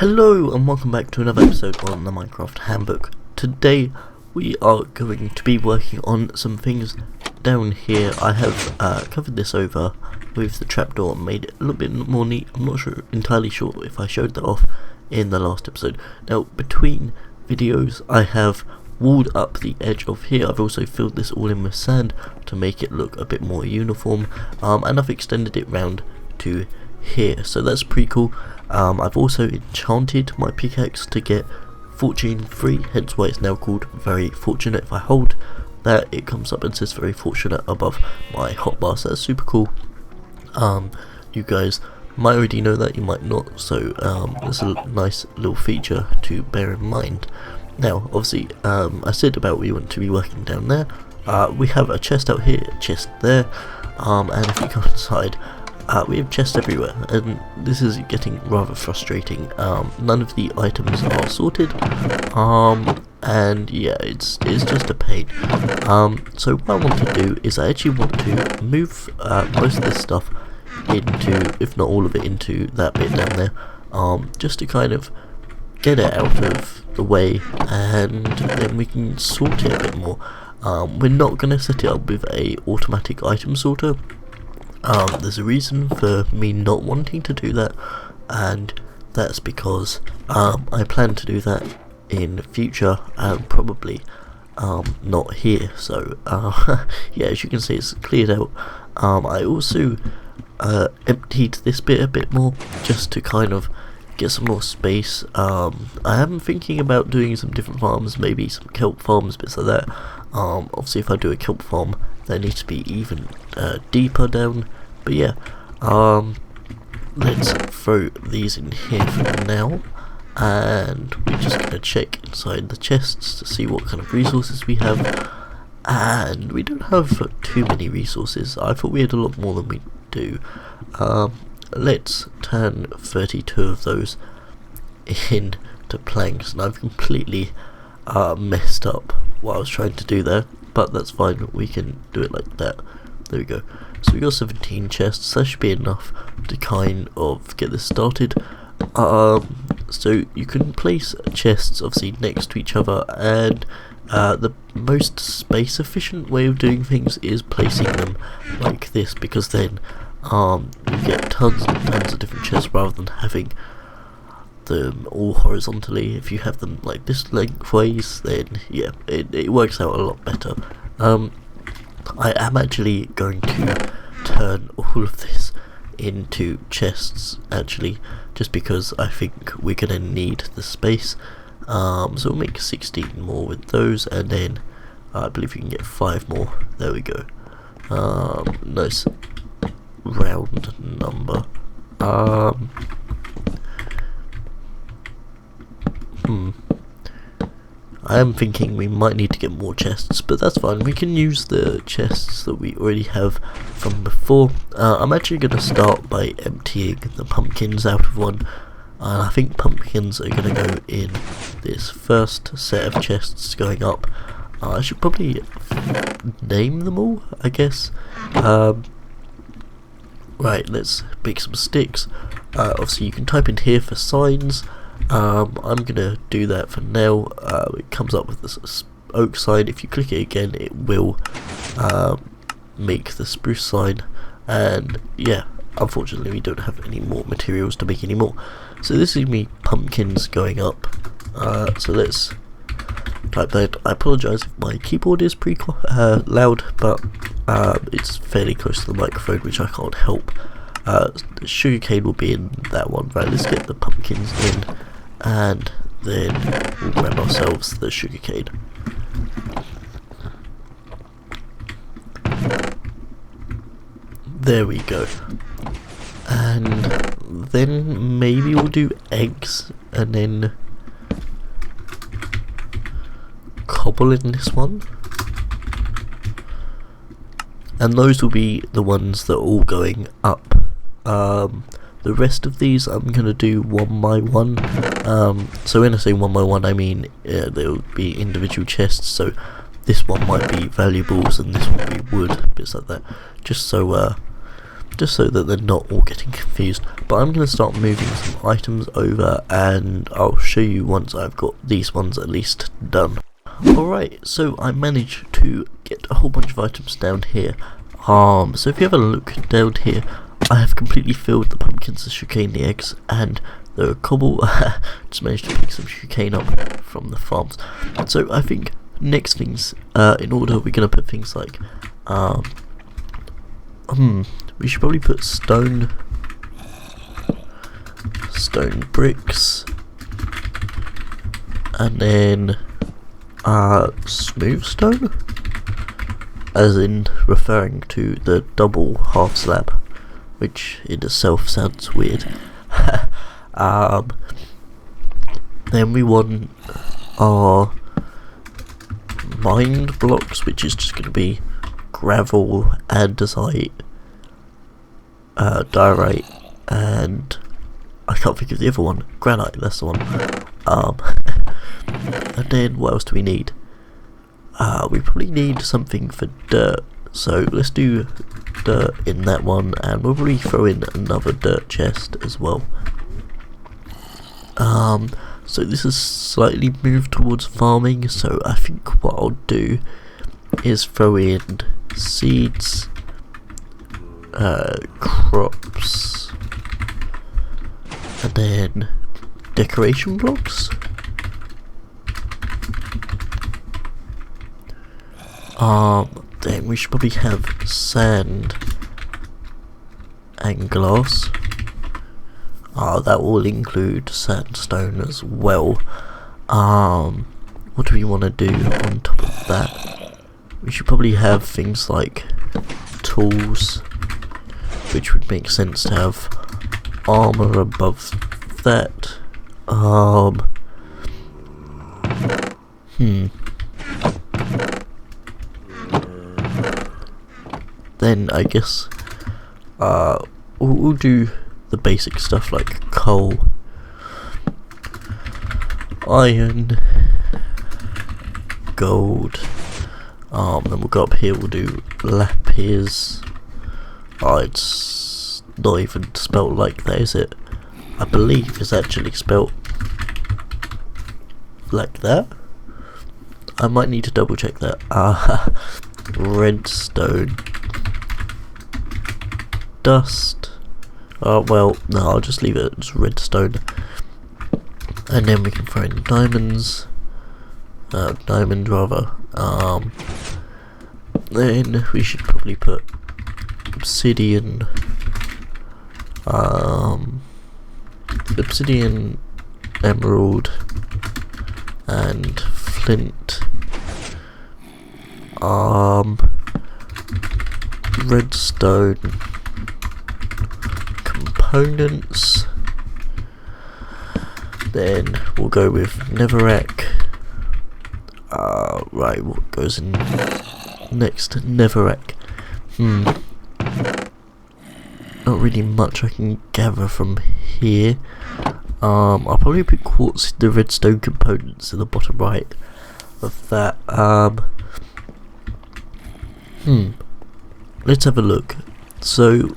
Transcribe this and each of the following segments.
Hello and welcome back to another episode on the Minecraft Handbook. Today we are going to be working on some things down here. I have covered this over with the trapdoor and made it a little bit more neat. I'm not entirely sure if I showed that off in the last episode. Now between videos I have walled up the edge of here. I've also filled this all in with sand to make it look a bit more uniform, and I've extended it round to here, so that's pretty cool. I've also enchanted my pickaxe to get fortune 3, hence why it's now called very fortunate. If I hold that, it comes up and says very fortunate above my hotbar, so that's super cool. You guys might already know that, you might not, so it's a nice little feature to bear in mind. Now obviously I said about we want to be working down there. We have a chest out here, a chest there, and if you go inside, we have chests everywhere, and this is getting rather frustrating. None of the items are sorted, and yeah, it's just a pain. So what I want to do is I actually want to move most of this stuff into, if not all of it, into that bit down there, just to kind of get it out of the way, and then we can sort it a bit more. We're not going to set it up with a automatic item sorter. There's a reason for me not wanting to do that, and that's because I plan to do that in future, and probably not here. So yeah, as you can see, it's cleared out. I also emptied this bit a bit more just to kind of get some more space. I am thinking about doing some different farms, maybe some kelp farms, bits like that. Obviously if I do a kelp farm, they need to be even deeper down, but yeah, let's throw these in here for now, and we're just going to check inside the chests to see what kind of resources we have, and we don't have too many resources. I thought we had a lot more than we do. Let's turn 32 of those into planks, and I've completely messed up what I was trying to do there, but that's fine, we can do it like that. There we go. So we got 17 chests, that should be enough to kind of get this started. So you can place chests obviously next to each other, and the most space efficient way of doing things is placing them like this, because then you get tons and tons of different chests rather than having them all horizontally. If you have them like this lengthways, then yeah, it works out a lot better. I am actually going to turn all of this into chests, actually, just because I think we're going to need the space. So we'll make 16 more with those, and then I believe you can get 5 more. There we go. Nice round number. I am thinking we might need to get more chests, but that's fine. We can use the chests that we already have from before. I'm actually going to start by emptying the pumpkins out of one. I think pumpkins are going to go in this first set of chests going up. I should probably name them all, I guess. Right, let's make some sticks. Obviously you can type in here for signs. I'm gonna do that for now. It comes up with this oak sign. If you click it again, it will make the spruce sign, and yeah, unfortunately we don't have any more materials to make any more. So this is me pumpkins going up. So let's type that. I apologise if my keyboard is pretty loud, but it's fairly close to the microphone, which I can't help. The sugarcane will be in that one. Right, let's get the pumpkins in, and then we'll grab ourselves the sugarcane. There we go. And then maybe we'll do eggs, and then cobble in this one. And those will be the ones that are all going up. The rest of these I'm going to do one by one. So when I say one by one, I mean there will be individual chests, so this one might be valuables and this one will be wood, bits like that, just so just so that they're not all getting confused. But I'm going to start moving some items over, and I'll show you once I've got these ones at least done. Alright, so I managed to get a whole bunch of items down here. So if you have a look down here, I have completely filled the pumpkins, the sugarcane, the eggs, and the cobble. Just managed to pick some sugarcane up from the farms. So I think next things, in order, we're going to put things like, we should probably put stone bricks, and then smooth stone, as in referring to the double half slab, which in itself sounds weird. Then we want our mined blocks, which is just going to be gravel, andesite, diorite, and I can't think of the other one. Granite, that's the one. And then what else do we need? We probably need something for dirt, so let's do dirt in that one, and we'll probably throw in another dirt chest as well. So this is slightly moved towards farming, so I think what I'll do is throw in seeds, crops, and then decoration blocks. Then we should probably have sand and glass. That will include sandstone as well. What do we want to do on top of that? We should probably have things like tools, which would make sense to have armor above that. Then I guess we'll do the basic stuff like coal, iron, gold. Then we'll go up here, we'll do lapis. It's not even spelt like that, is it? I believe it's actually spelt like that. I might need to double check that. Redstone. Dust. Well, no, I'll just leave it as redstone. And then we can throw in diamonds. Diamond rather. Then we should probably put obsidian. Obsidian, emerald, and flint. Redstone components. Then we'll go with netherrack. Right, what goes in next? Netherrack. Not really much I can gather from here. I'll probably put quartz, the redstone components in the bottom right of that. Let's have a look. So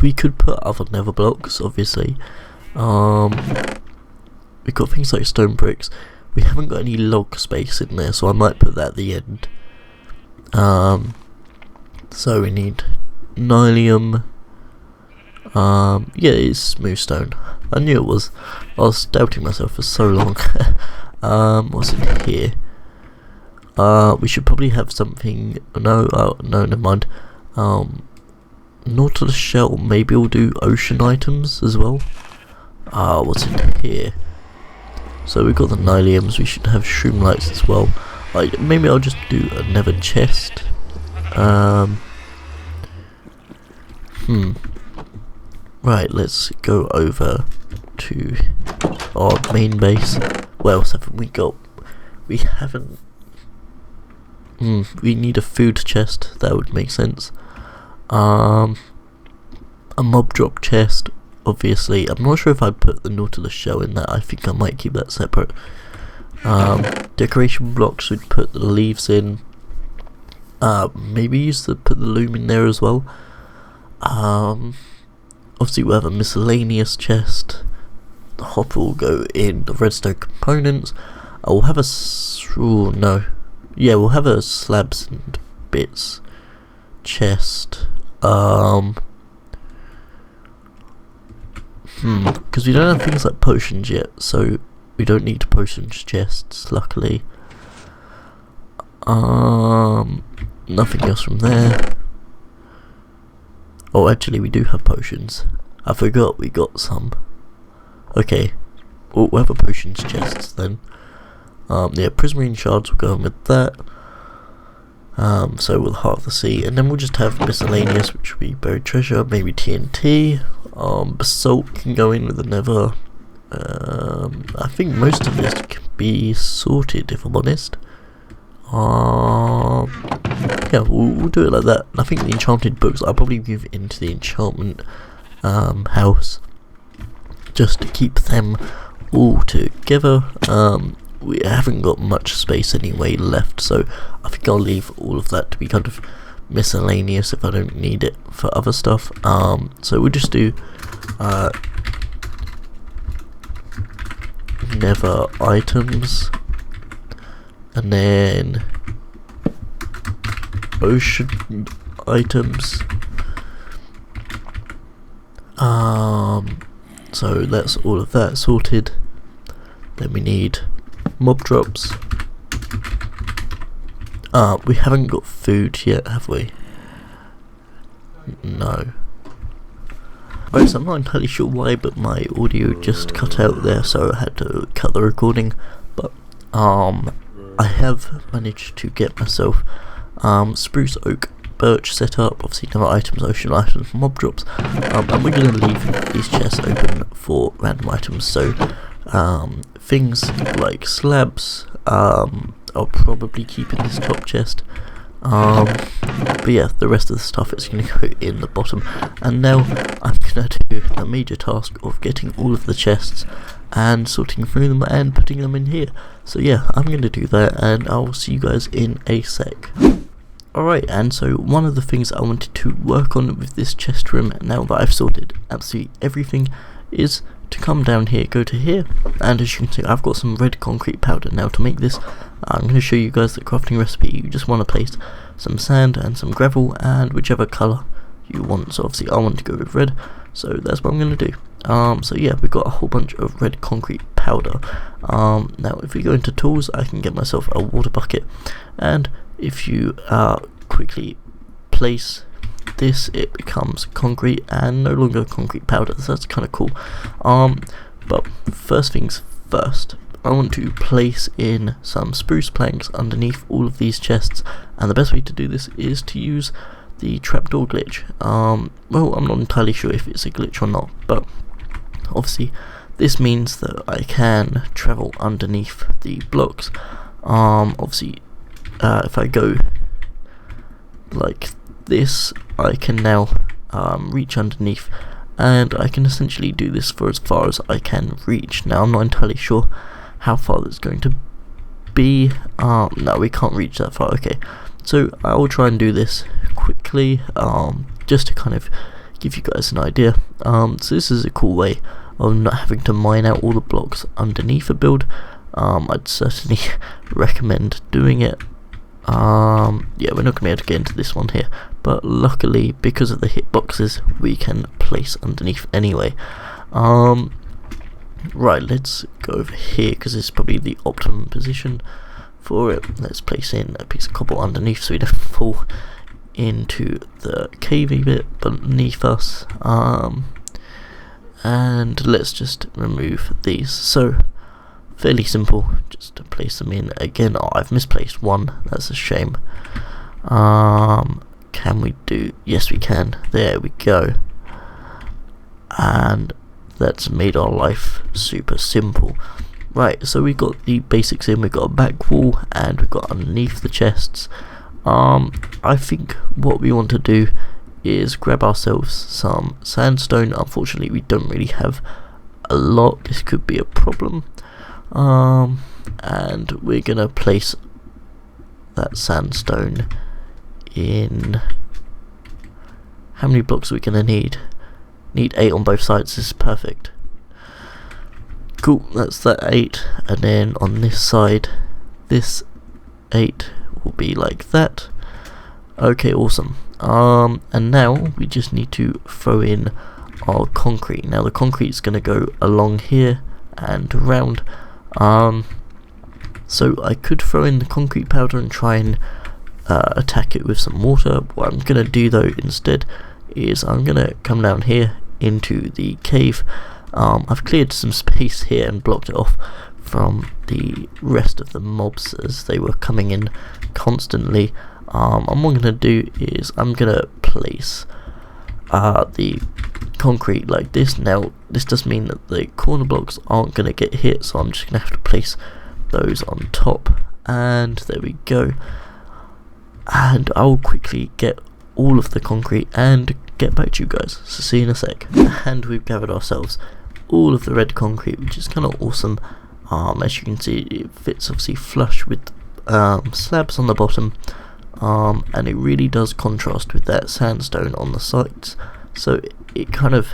we could put other nether blocks, obviously. We've got things like stone bricks. We haven't got any log space in there, so I might put that at the end. So we need nylium. Yeah, it's smooth stone. I knew it was. I was doubting myself for so long. What's in here? We should probably have something. No, never mind. Nautilus shell. Maybe we'll do ocean items as well. What's in here? So we've got the nyliums. We should have shroom lights as well. Maybe I'll just do a nether chest. Right, let's go over to our main base. What else haven't we got? We haven't. We need a food chest. That would make sense. A mob drop chest, obviously. I'm not sure if I'd put the Nautilus shell in that. I think I might keep that separate. Decoration blocks, we'd put the leaves in. Maybe put the loom in there as well. Obviously we'll have a miscellaneous chest. The hopper will go in the redstone components. We'll have a we'll have a slabs and bits chest. Because we don't have things like potions yet, so we don't need potions chests, luckily. Nothing else from there. Oh, actually we do have potions. I forgot we got some. Okay, we'll have a potions chest then. Yeah, prismarine shards will go in with that. So we'll Heart of the Sea, and then we'll just have miscellaneous, which will be buried treasure, maybe TNT. Basalt can go in with the Nether. I think most of this can be sorted, if I'm honest. Yeah, we'll do it like that. I think the enchanted books I'll probably move into the enchantment house, just to keep them all together. We haven't got much space anyway left, so I think I'll leave all of that to be kind of miscellaneous if I don't need it for other stuff. So we'll just do Nether items, and then ocean items. So that's all of that sorted. Then we need mob drops. We haven't got food yet, have we? No. Right, so I'm not entirely sure why, but my audio just cut out there, so I had to cut the recording. But I have managed to get myself spruce, oak, birch set up, obviously Nether items, ocean items, mob drops, and we're going to leave these chests open for random items. So things like slabs, I'll probably keep in this top chest, but yeah, the rest of the stuff is going to go in the bottom. And now I'm going to do the major task of getting all of the chests and sorting through them and putting them in here. So yeah, I'm going to do that, and I'll see you guys in a sec. Alright, and so one of the things I wanted to work on with this chest room, now that I've sorted absolutely everything, is to come down here, go to here, and as you can see I've got some red concrete powder. Now to make this, I'm going to show you guys the crafting recipe. You just want to place some sand and some gravel and whichever colour you want. So obviously I want to go with red, so that's what I'm going to do. So yeah, we've got a whole bunch of red concrete powder. Now if we go into tools, I can get myself a water bucket, and if you quickly place this, it becomes concrete and no longer concrete powder, so that's kind of cool. But first things first, I want to place in some spruce planks underneath all of these chests, and the best way to do this is to use the trapdoor glitch. Well, I'm not entirely sure if it's a glitch or not, but obviously this means that I can travel underneath the blocks. Obviously if I go like this, I can now reach underneath, and I can essentially do this for as far as I can reach. Now I'm not entirely sure how far that's going to be. No, we can't reach that far. Okay, so I will try and do this quickly, just to kind of give you guys an idea. So this is a cool way of not having to mine out all the blocks underneath a build. I'd certainly recommend doing it. Yeah, we're not going to be able to get into this one here, but luckily because of the hitboxes we can place underneath anyway. Right, let's go over here because this is probably the optimum position for it. Let's place in a piece of cobble underneath so we don't fall into the cavey bit beneath us. And let's just remove these. So fairly simple, just to place them in. Again, oh, I've misplaced one, that's a shame. Can we do, yes we can, there we go. And that's made our life super simple. Right, so we've got the basics in, we've got a back wall and we've got underneath the chests. I think what we want to do is grab ourselves some sandstone. Unfortunately we don't really have a lot, this could be a problem. And we're gonna place that sandstone in how many blocks are we gonna need? Need 8 on both sides. This is perfect. Cool, that's that 8, and then on this side, this 8 will be like that. Okay, awesome. And now we just need to throw in our concrete. Now the concrete is going to go along here and around. So I could throw in the concrete powder and try and attack it with some water. What I'm going to do though instead is I'm going to come down here into the cave. I've cleared some space here and blocked it off from the rest of the mobs as they were coming in constantly. And what I'm going to do is I'm going to place the concrete like this. Now this does mean that the corner blocks aren't going to get hit, so I'm just going to have to place those on top, and there we go. And I'll quickly get all of the concrete and get back to you guys, so see you in a sec. And we've gathered ourselves all of the red concrete, which is kind of awesome. As you can see, it fits obviously flush with slabs on the bottom, and it really does contrast with that sandstone on the sides, so it kind of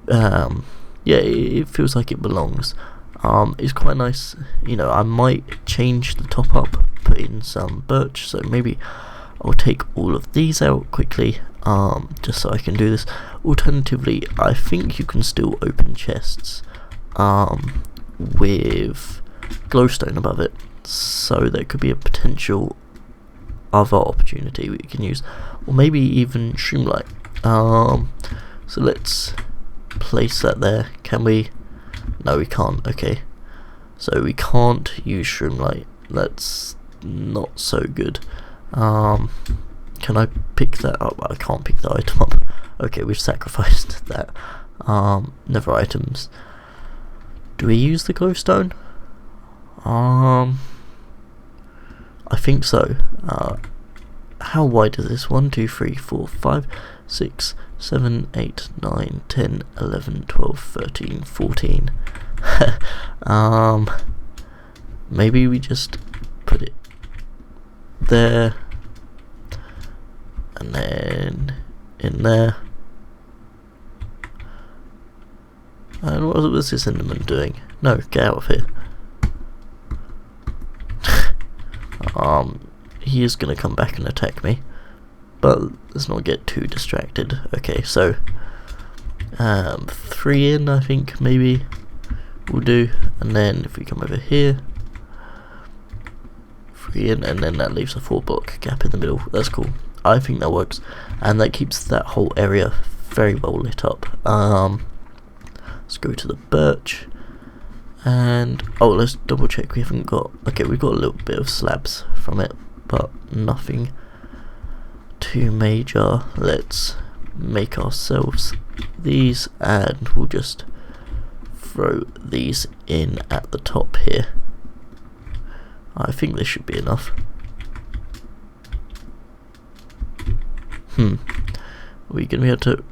yeah, it feels like it belongs. It's quite nice. You know, I might change the top up, put in some birch, so maybe I'll take all of these out quickly, just so I can do this. Alternatively, I think you can still open chests with glowstone above it, so there could be a potential other opportunity we can use, or maybe even shroomlight. So let's place that there. Can we? No, we can't. Okay, so we can't use shroomlight. That's not so good. Can I pick that up? I can't pick the item up. Okay, we've sacrificed that. Nether items. Do we use the glowstone? I think so. How wide is this? 1, 2, 3, 4, 5, 6, 7, 8, 9, 10, 11, 12, 13, 14. Maybe we just put it there, and then in there. And what was this Enderman doing? No, get out of here. He is going to come back and attack me, but let's not get too distracted. Okay, so 3 in, I think maybe will do, and then if we come over here, 3 in, and then that leaves a 4 block gap in the middle. That's cool. I think that works, and that keeps that whole area very well lit up. Let's go to the birch, and oh, let's double check we haven't got. Okay, we've got a little bit of slabs from it, but nothing too major. Let's make ourselves these, and we'll just throw these in at the top here. I think this should be enough. Are we gonna be able to?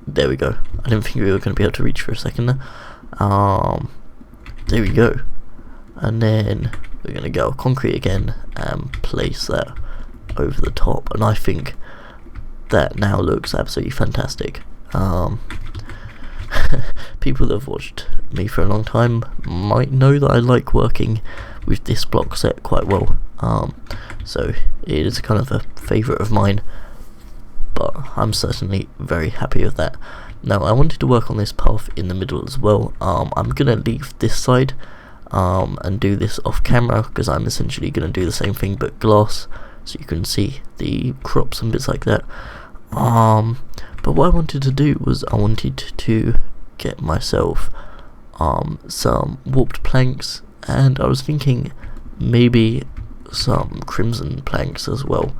There we go. I didn't think we were gonna be able to reach for a second there. There we go. And then we're gonna go concrete again and place that over the top, and I think that now looks absolutely fantastic. People that have watched me for a long time might know that I like working with this block set quite well, so it is kind of a favourite of mine, but I'm certainly very happy with that. Now I wanted to work on this path in the middle as well. I'm going to leave this side and do this off camera, because I'm essentially going to do the same thing but glass, so you can see the crops and bits like that. But what I wanted to do was I wanted to get myself some warped planks, and I was thinking maybe some crimson planks as well.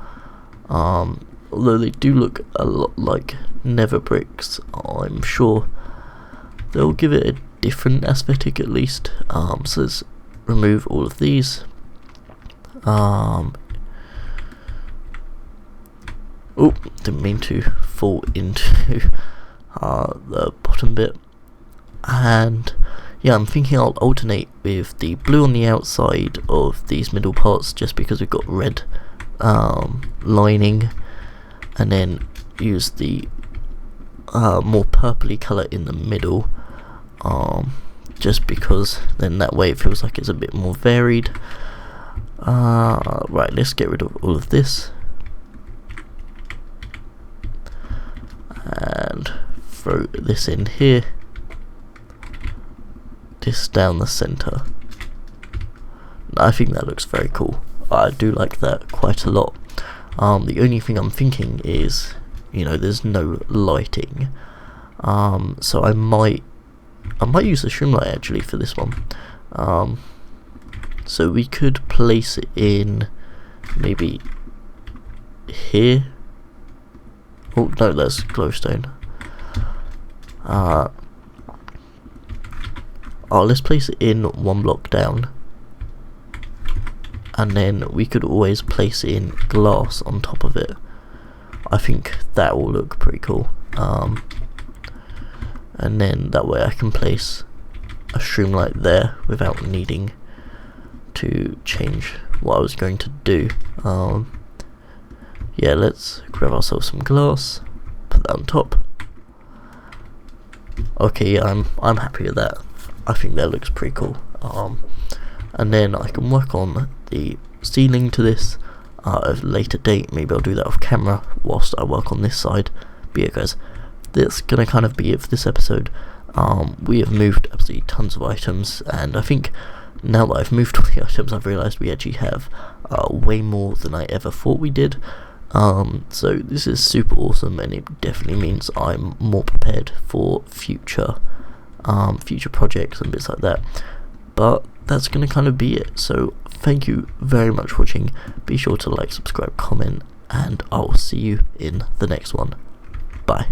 Although they do look a lot like Nether bricks, I'm sure they'll give it a different aesthetic at least. So let's remove all of these. Oh, didn't mean to fall into the bottom bit. And yeah, I'm thinking I'll alternate with the blue on the outside of these middle parts, just because we've got red lining, and then use the more purpley colour in the middle, just because then that way it feels like it's a bit more varied. Right, let's get rid of all of this and throw this in here, this down the centre. I think that looks very cool. I do like that quite a lot. The only thing I'm thinking is, there's no lighting, so I might use the streamlight actually for this one. So we could place it in maybe here. Oh no, that's glowstone. Let's place it in one block down, and then we could always place it in glass on top of it. I think that will look pretty cool. And then that way I can place a streamlight there without needing to change what I was going to do. Yeah, let's grab ourselves some glass, put that on top. Okay, yeah, I'm happy with that. I think that looks pretty cool. And then I can work on the ceiling to this at a later date. Maybe I'll do that off camera whilst I work on this side. But yeah guys, that's gonna kind of be it for this episode. We have moved absolutely tons of items, and I think now that I've moved all the items, I've realised we actually have way more than I ever thought we did. So this is super awesome, and it definitely means I'm more prepared for future projects and bits like that. But that's going to kind of be it. So thank you very much for watching. Be sure to like, subscribe, comment, and I'll see you in the next one. Bye.